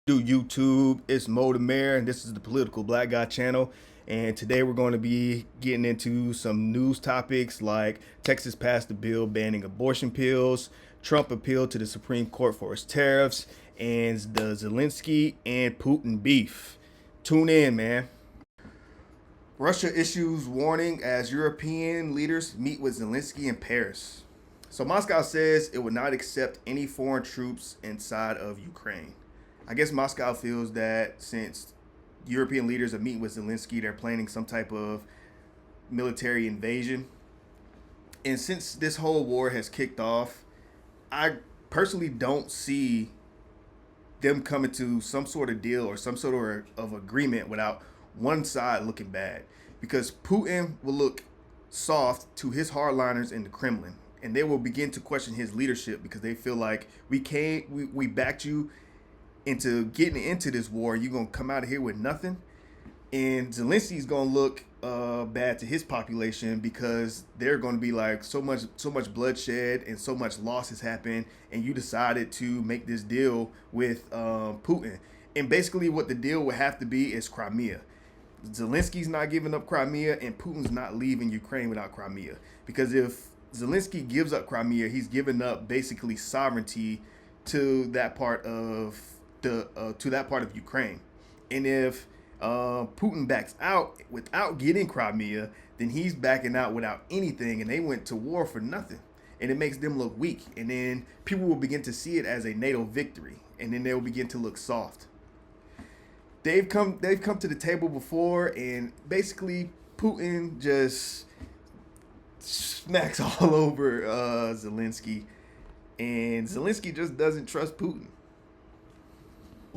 Do YouTube. It's Mo the Mayor, and this is the Political Black Guy channel. And today we're going to be getting into some news topics like Texas passed a bill banning abortion pills, Trump appealed to the Supreme Court for his tariffs, and the Zelensky and Putin beef. Tune in, man. Russia issues warning as European leaders meet with Zelensky in Paris. So Moscow says it would not accept any foreign troops inside of Ukraine. I guess Moscow feels that since European leaders are meeting with Zelensky, they're planning some type of military invasion. And since this whole war has kicked off, I personally don't see them coming to some sort of deal or some sort of agreement without one side looking bad. Because Putin will look soft to his hardliners in the Kremlin, and they will begin to question his leadership because they feel like we backed you into getting into this war. You're gonna come out of here with nothing, and Zelensky's gonna look bad to his population because they're gonna be like so much bloodshed and so much loss has happened, and you decided to make this deal with Putin. And basically, what the deal would have to be is Crimea. Zelensky's not giving up Crimea, and Putin's not leaving Ukraine without Crimea. Because if Zelensky gives up Crimea, he's giving up basically sovereignty to that part of Ukraine. And if Putin backs out without getting Crimea, then he's backing out without anything, and they went to war for nothing. And it makes them look weak, and then people will begin to see it as a NATO victory, and then they'll begin to look soft. They've come to the table before, and basically Putin just smacks all over Zelensky, and Zelensky just doesn't trust Putin.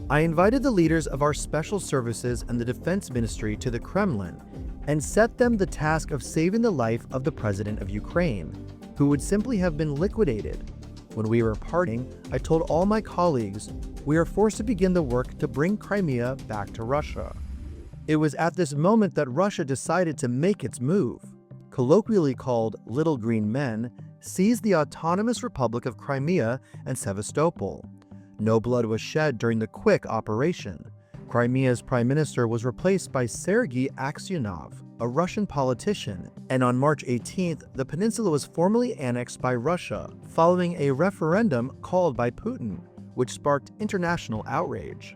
I invited the leaders of our special services and the defense ministry to the Kremlin and set them the task of saving the life of the president of Ukraine, who would simply have been liquidated. When we were parting, I told all my colleagues, we are forced to begin the work to bring Crimea back to Russia. It was at this moment that Russia decided to make its move. Colloquially called Little Green Men, seized the autonomous Republic of Crimea and Sevastopol. No blood was shed during the quick operation. Crimea's prime minister was replaced by Sergei Aksyonov, a Russian politician, and on March 18th, the peninsula was formally annexed by Russia, following a referendum called by Putin, which sparked international outrage.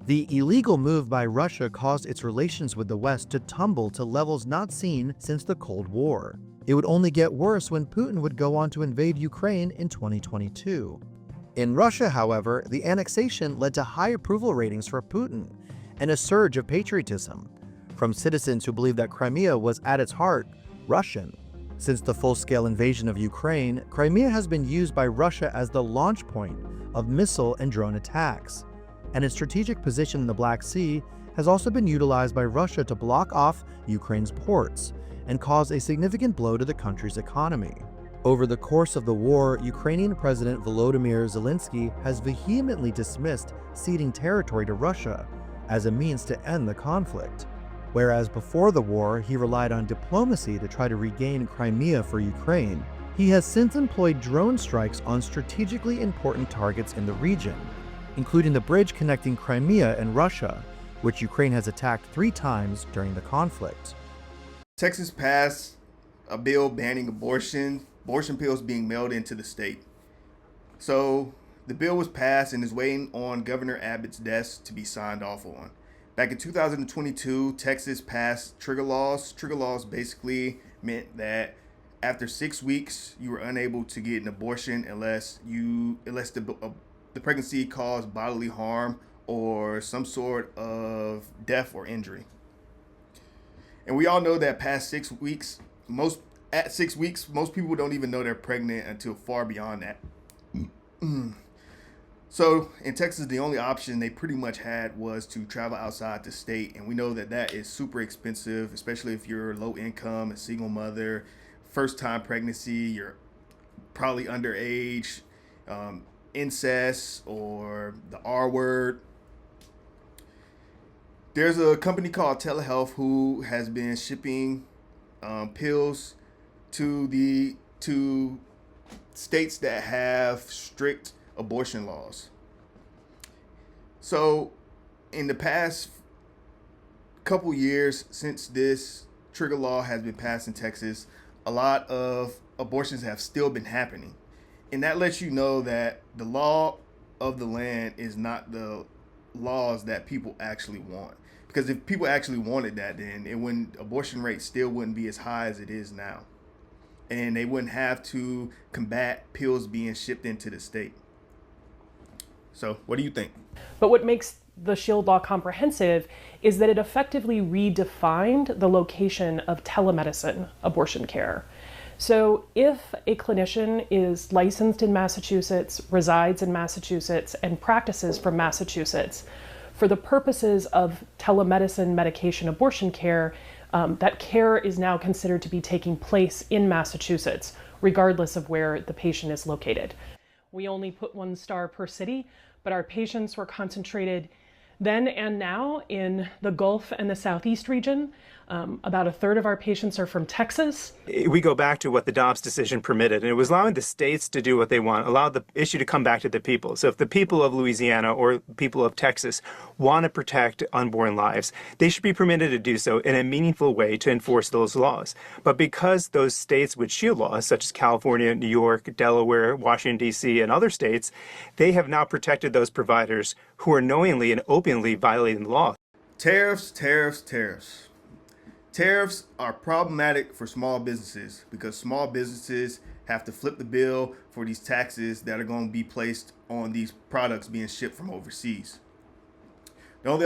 The illegal move by Russia caused its relations with the West to tumble to levels not seen since the Cold War. It would only get worse when Putin would go on to invade Ukraine in 2022. In Russia, however, the annexation led to high approval ratings for Putin and a surge of patriotism from citizens who believed that Crimea was at its heart Russian. Since the full-scale invasion of Ukraine, Crimea has been used by Russia as the launch point of missile and drone attacks, and its strategic position in the Black Sea has also been utilized by Russia to block off Ukraine's ports and cause a significant blow to the country's economy. Over the course of the war, Ukrainian President Volodymyr Zelensky has vehemently dismissed ceding territory to Russia as a means to end the conflict. Whereas before the war, he relied on diplomacy to try to regain Crimea for Ukraine, he has since employed drone strikes on strategically important targets in the region, including the bridge connecting Crimea and Russia, which Ukraine has attacked 3 times during the conflict. Texas passed a bill banning abortion pills being mailed into the state. So the bill was passed and is waiting on Governor Abbott's desk to be signed off on. Back in 2022, Texas passed trigger laws. Trigger laws basically meant that after 6 weeks, you were unable to get an abortion unless the pregnancy caused bodily harm or some sort of death or injury. And we all know that past 6 weeks, most people don't even know they're pregnant until far beyond that. So in Texas, the only option they pretty much had was to travel outside the state. And we know that that is super expensive, especially if you're low income, a single mother, first time pregnancy, you're probably underage, incest, or the R word. There's a company called Telehealth who has been shipping pills to states that have strict abortion laws. So in the past couple years since this trigger law has been passed in Texas, a lot of abortions have still been happening. And that lets you know that the law of the land is not the laws that people actually want. Because if people actually wanted that, then abortion rates still wouldn't be as high as it is now. And they wouldn't have to combat pills being shipped into the state. So what do you think? But what makes the Shield Law comprehensive is that it effectively redefined the location of telemedicine abortion care. So if a clinician is licensed in Massachusetts, resides in Massachusetts, and practices from Massachusetts, for the purposes of telemedicine medication abortion care, that care is now considered to be taking place in Massachusetts, regardless of where the patient is located. We only put 1 star per city, but our patients were concentrated then and now in the Gulf and the Southeast region. About 1/3 of our patients are from Texas. We go back to what the Dobbs decision permitted, and it was allowing the states to do what they want, allow the issue to come back to the people. So if the people of Louisiana or people of Texas want to protect unborn lives, they should be permitted to do so in a meaningful way to enforce those laws. But because those states with shield laws, such as California, New York, Delaware, Washington, D.C., and other states, they have now protected those providers who are knowingly and openly violating the law. Tariffs, tariffs, tariffs. Tariffs are problematic for small businesses because small businesses have to flip the bill for these taxes that are going to be placed on these products being shipped from overseas. The only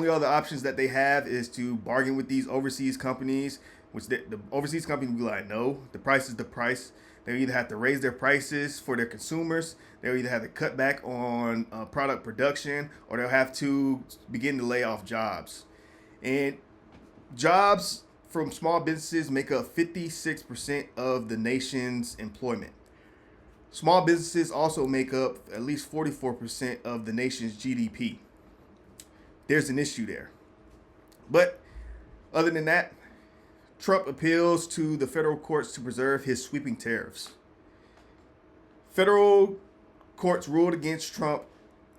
other options that they have is to bargain with these overseas companies, which the overseas company will be like, no, the price is the price. They either have to raise their prices for their consumers, they'll either have to cut back on product production, or they'll have to begin to lay off jobs. And jobs from small businesses make up 56% of the nation's employment. Small businesses also make up at least 44% of the nation's GDP. There's an issue there. But other than that, Trump appeals to the federal courts to preserve his sweeping tariffs. Federal courts ruled against Trump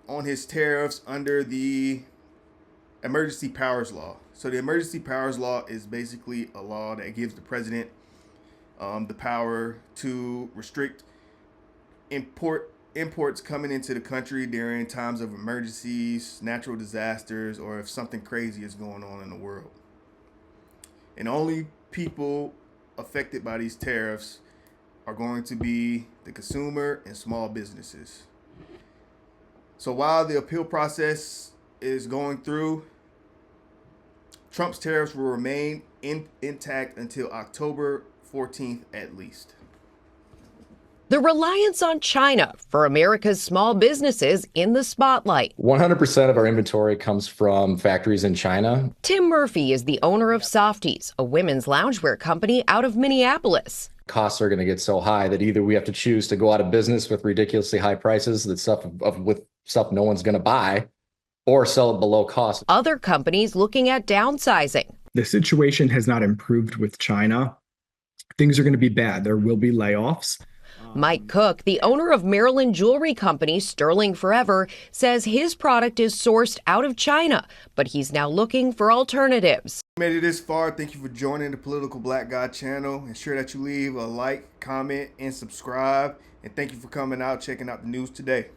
on his tariffs under the Emergency Powers Law. So the Emergency Powers Law is basically a law that gives the president the power to restrict imports coming into the country during times of emergencies, natural disasters, or if something crazy is going on in the world. And only people affected by these tariffs are going to be the consumer and small businesses. So while the appeal process is going through, Trump's tariffs will remain intact until October 14th at least. The reliance on China for America's small businesses in the spotlight. 100% of our inventory comes from factories in China. Tim Murphy is the owner of Softies, a women's loungewear company out of Minneapolis. Costs are going to get so high that either we have to choose to go out of business with ridiculously high prices, with stuff no one's going to buy, or sell it below cost. Other companies looking at downsizing. The situation has not improved with China. Things are going to be bad. There will be layoffs. Mike Cook, the owner of Maryland jewelry company Sterling Forever, says his product is sourced out of China, but he's now looking for alternatives. Made it this far. Thank you for joining the Political Black Guy channel. Ensure that you leave a like, comment, and subscribe. And thank you for coming out, checking out the news today.